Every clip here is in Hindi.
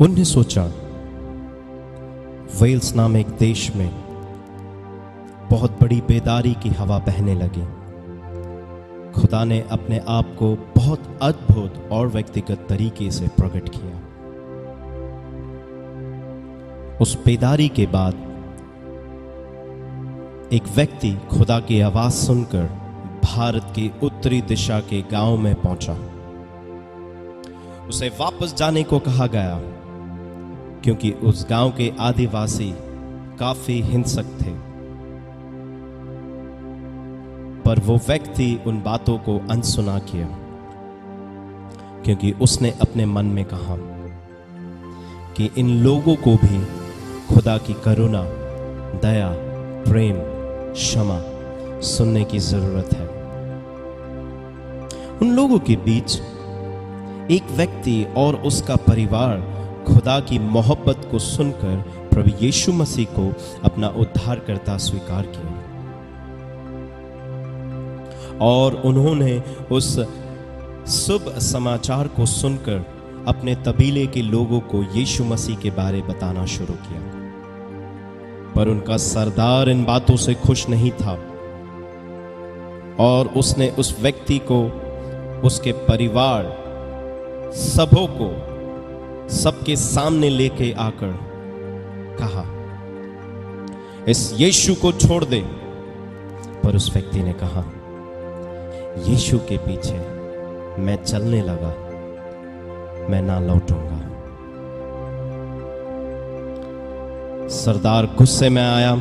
1904 वेल्स नाम एक देश में बहुत बड़ी बेदारी की हवा बहने लगी। खुदा ने अपने आप को बहुत अद्भुत और व्यक्तिगत तरीके से प्रकट किया। उस बेदारी के बाद एक व्यक्ति खुदा की आवाज सुनकर भारत की उत्तरी दिशा के गांव में पहुंचा। उसे वापस जाने को कहा गया क्योंकि उस गांव के आदिवासी काफी हिंसक थे, पर वो व्यक्ति उन बातों को अनसुना किया क्योंकि उसने अपने मन में कहा कि इन लोगों को भी खुदा की करुणा, दया, प्रेम, क्षमा सुनने की जरूरत है। उन लोगों के बीच एक व्यक्ति और उसका परिवार खुदा की मोहब्बत को सुनकर प्रभु यीशु मसीह को अपना उद्धारकर्ता स्वीकार किया और उन्होंने उस शुभ समाचार को सुनकर अपने कबीले के लोगों को यीशु मसीह के बारे बताना शुरू किया। पर उनका सरदार इन बातों से खुश नहीं था और उसने उस व्यक्ति को, उसके परिवार, सबों को सबके सामने लेके आकर कहा, इस यीशु को छोड़ दे। पर उस व्यक्ति ने कहा, यीशु के पीछे मैं चलने लगा, मैं ना लौटूंगा। सरदार गुस्से में आया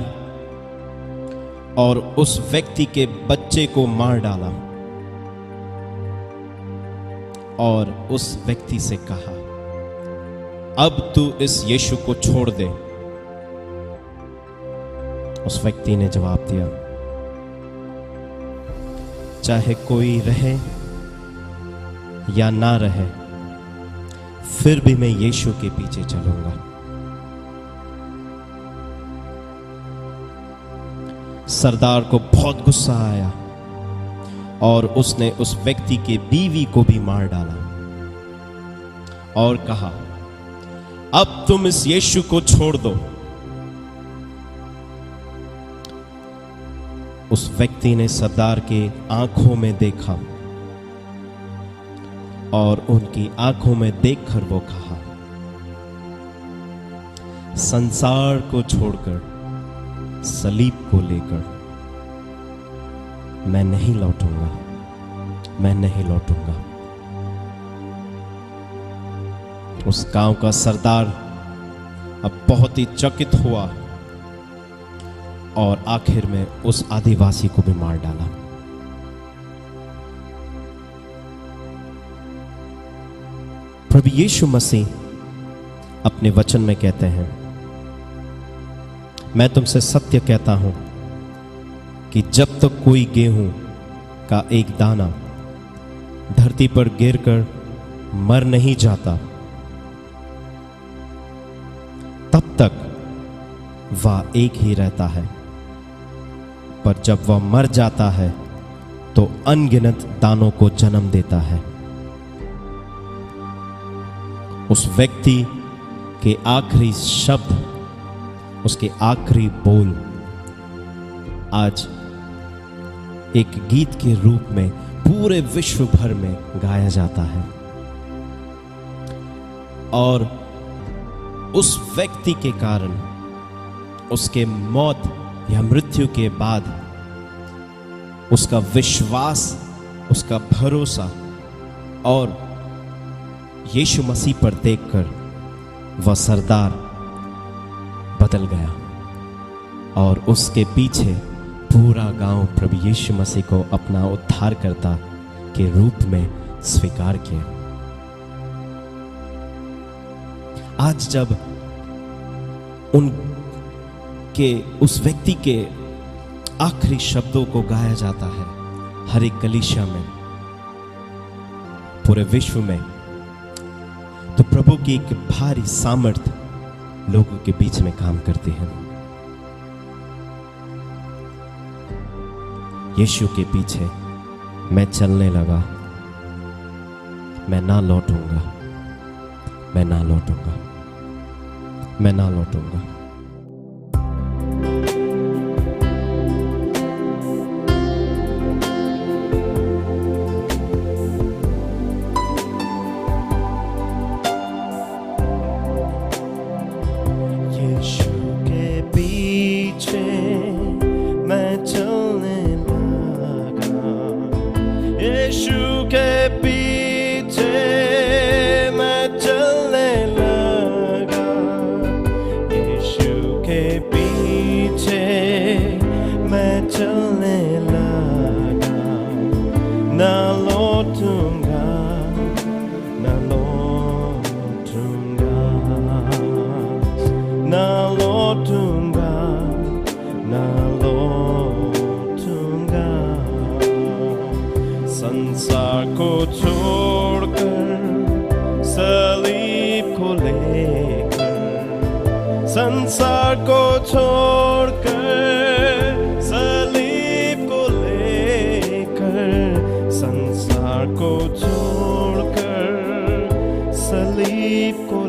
और उस व्यक्ति के बच्चे को मार डाला और उस व्यक्ति से कहा, अब तू इस यीशु को छोड़ दे। उस व्यक्ति ने जवाब दिया, चाहे कोई रहे या ना रहे, फिर भी मैं यीशु के पीछे चलूंगा। सरदार को बहुत गुस्सा आया और उसने उस व्यक्ति के बीवी को भी मार डाला और कहा, अब तुम इस यीशु को छोड़ दो। उस व्यक्ति ने सरदार के आंखों में देखा और उनकी आंखों में देखकर वो कहा, संसार को छोड़कर, सलीब को लेकर मैं नहीं लौटूंगा, मैं नहीं लौटूंगा। उस गांव का सरदार अब बहुत ही चकित हुआ और आखिर में उस आदिवासी को भी मार डाला। प्रभु यीशु मसीह अपने वचन में कहते हैं, मैं तुमसे सत्य कहता हूं कि जब तक कोई गेहूं का एक दाना धरती पर गिरकर मर नहीं जाता, तब तक वह एक ही रहता है, पर जब वह मर जाता है तो अनगिनत दानों को जन्म देता है। उस व्यक्ति के आखिरी शब्द, उसके आखिरी बोल आज एक गीत के रूप में पूरे विश्व भर में गाया जाता है और उस व्यक्ति के कारण उसके मौत या मृत्यु के बाद उसका विश्वास, उसका भरोसा और यीशु मसीह पर देखकर वह सरदार बदल गया और उसके पीछे पूरा गांव प्रभु यीशु मसीह को अपना उद्धारकर्ता के रूप में स्वीकार किया। आज जब उस व्यक्ति के आखिरी शब्दों को गाया जाता है हर एक कलीसिया में, पूरे विश्व में, तो प्रभु की एक भारी सामर्थ लोगों के बीच में काम करती है। यीशु के पीछे मैं चलने लगा, मैं ना लौटूंगा, मैं ना लौटूंगा। मैं ना लौटूंगा। यीशु के पीछे मैं चलने लगा, यीशु के पीछे मैं चलने लगा, यीशु के पीछे मैं चलने लगा। ना लौटूंगा, ना लौटूंगा, ना लौटूंगा, ना लौटूंगा। संसार को छोड़कर, सलीब को लेकर, संसार को छोड़कर, सलीब को लेकर, संसार को छोड़कर, सलीब को